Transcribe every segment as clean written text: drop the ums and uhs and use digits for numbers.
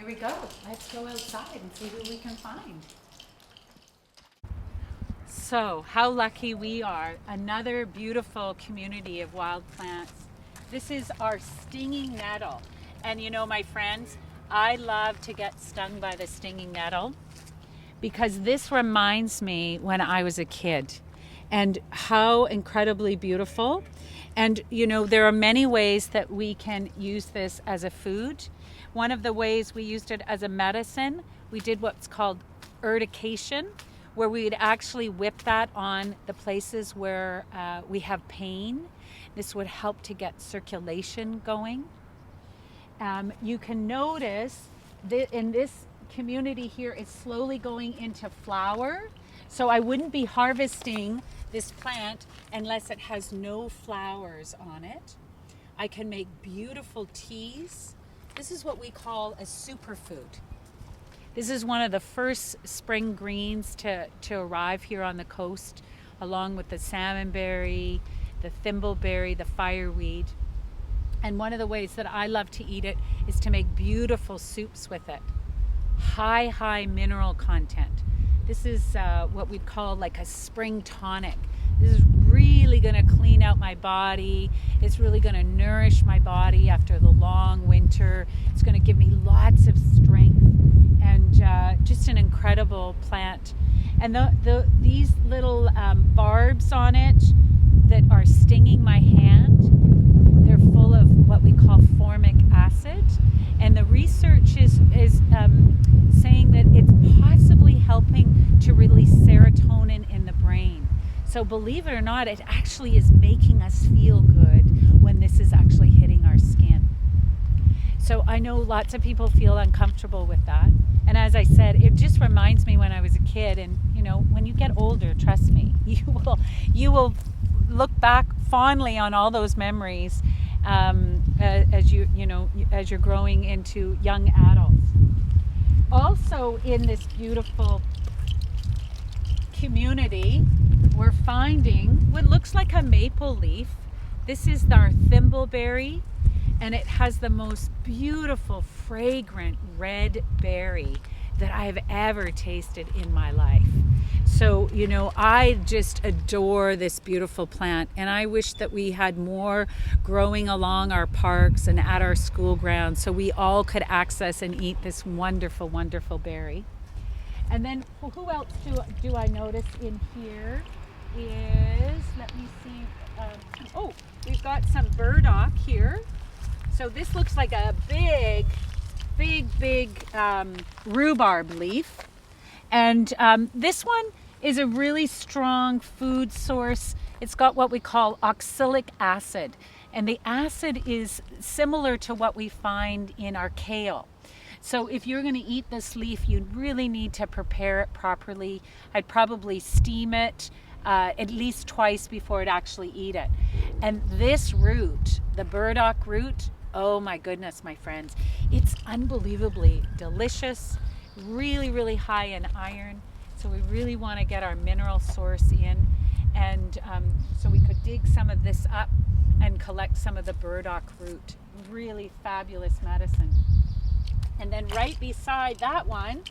Here we go. Let's go outside and see who we can find. So, how lucky we are. Another beautiful community of wild plants. This is our stinging nettle. And you know, my friends, I love to get stung by the stinging nettle because this reminds me when I was a kid and how incredibly beautiful. And you know, there are many ways that we can use this as a food. One of the ways we used it as a medicine, we did what's called urtication, where we'd actually whip that on the places where we have pain. This would help to get circulation going. You can notice that in this community here, it's slowly going into flower. So I wouldn't be harvesting this plant unless it has no flowers on it. I can make beautiful teas. This is what we call a superfood. This is one of the first spring greens to arrive here on the coast, along with the salmonberry, the thimbleberry, the fireweed. And one of the ways that I love to eat it is to make beautiful soups with it. High mineral content. This is what we'd call like a spring tonic. This is really going to clean out my body. It's really going to nourish my body after the long winter. It's going to give me lots of strength and just an incredible plant. And these little barbs on it that are stinging my hand, they're full of what we call formic acid. And the research is saying that it's possibly helping to release serotonin in the brain. So believe it or not, it actually is making us feel good when this is actually hitting our skin. So I know lots of people feel uncomfortable with that. And as I said, it just reminds me when I was a kid. And you know, when you get older, trust me, you will look back fondly on all those memories as you're growing into young adults. Also, in this beautiful community, we're finding what looks like a maple leaf. This is our thimbleberry, and it has the most beautiful, fragrant red berry that I've ever tasted in my life. So, you know, I just adore this beautiful plant, and I wish that we had more growing along our parks and at our school grounds so we all could access and eat this wonderful, wonderful berry. And then who else do I notice in here is, let me see, we've got some burdock here. So this looks like a big rhubarb leaf. And this one is a really strong food source. It's got what we call oxalic acid. And the acid is similar to what we find in our kale. So if you're going to eat this leaf, you really need to prepare it properly. I'd probably steam it at least twice before I'd actually eat it. And this root, the burdock root, oh my goodness, my friends, it's unbelievably delicious, really high in iron. So we really want to get our mineral source in. And so we could dig some of this up and collect some of the burdock root. Really fabulous medicine. And then right beside that one,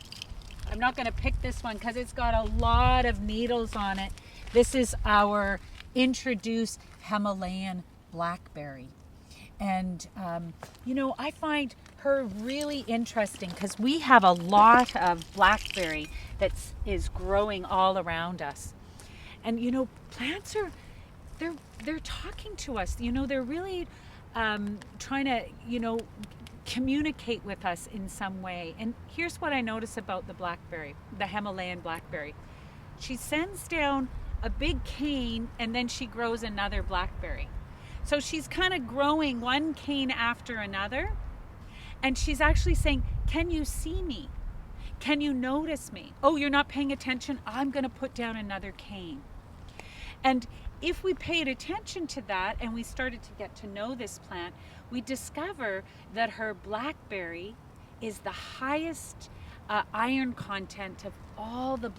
I'm not going to pick this one because it's got a lot of needles on it. This is our introduced Himalayan blackberry. And, you know, I find her really interesting because we have a lot of blackberry that is growing all around us. And, you know, plants are, they're talking to us. You know, they're really trying to, you know, communicate with us in some way. And here's what I notice about the blackberry, the Himalayan blackberry. She sends down a big cane and then she grows another blackberry. So she's kind of growing one cane after another. And she's actually saying, can you see me? Can you notice me? Oh, you're not paying attention? I'm going to put down another cane. And if we paid attention to that and we started to get to know this plant, we discover that her blackberry is the highest iron content of all the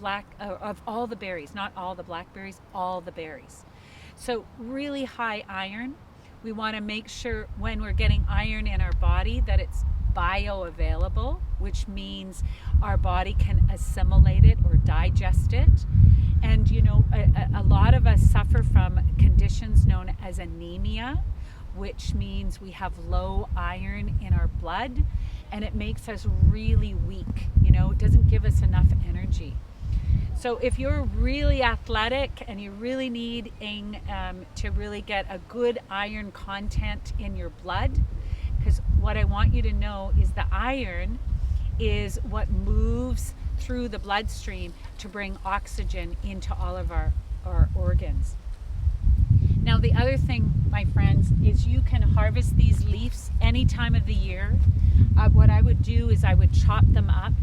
berries, not all the blackberries, all the berries. So really high iron. We want to make sure when we're getting iron in our body that it's bioavailable, which means our body can assimilate it or digest it. And you know, a lot of us suffer from conditions known as anemia, which means we have low iron in our blood, and it makes us really weak. You know, it doesn't give us enough energy. So if you're really athletic and you're really needing to really get a good iron content in your blood, because what I want you to know is the iron is what moves through the bloodstream to bring oxygen into all of our organs. Now the other thing, my friends, is you can harvest these leaves any time of the year. What I would do is I would chop them up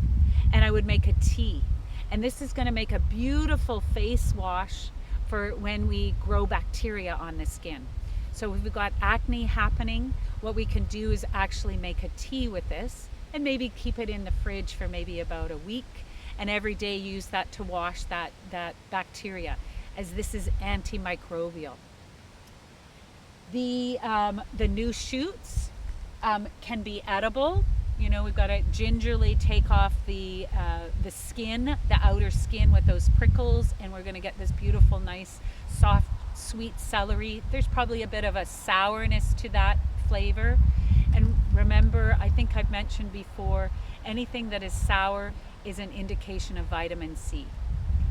and I would make a tea. And this is going to make a beautiful face wash for when we grow bacteria on the skin. So if we've got acne happening, what we can do is actually make a tea with this and maybe keep it in the fridge for maybe about a week, and every day use that to wash that bacteria, as this is antimicrobial. The new shoots can be edible. You know, we've got to gingerly take off the skin, the outer skin with those prickles, and we're going to get this beautiful, nice, soft, sweet celery. There's probably a bit of a sourness to that flavor. And remember, I think I've mentioned before, anything that is sour is an indication of vitamin C.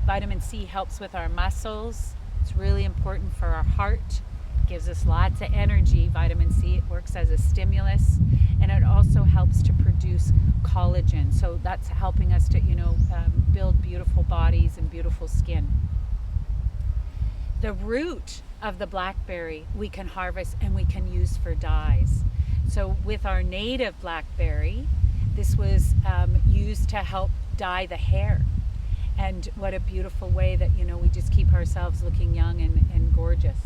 Vitamin C helps with our muscles. It's really important for our heart. Gives us lots of energy. Vitamin C, it works as a stimulus, and it also helps to produce collagen. So that's helping us to, you know, build beautiful bodies and beautiful skin. The root of the blackberry we can harvest and we can use for dyes. So with our native blackberry, this was used to help dye the hair. And what a beautiful way that, you know, we just keep ourselves looking young and gorgeous.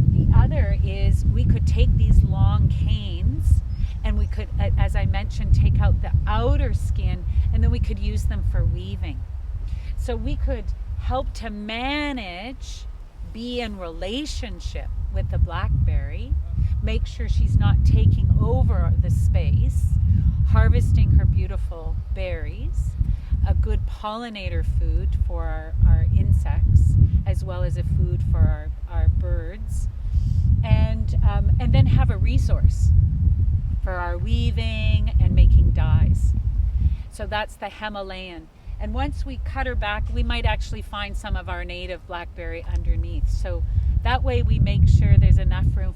The other is we could take these long canes and we could, as I mentioned, take out the outer skin, and then we could use them for weaving. So we could help to manage, be in relationship with the blackberry, make sure she's not taking over the space, harvesting her beautiful berries, a good pollinator food for our insects, as well as a food for our birds, and then have a resource for our weaving and making dyes. So that's the Himalayan. And once we cut her back, we might actually find some of our native blackberry underneath. So that way we make sure there's enough room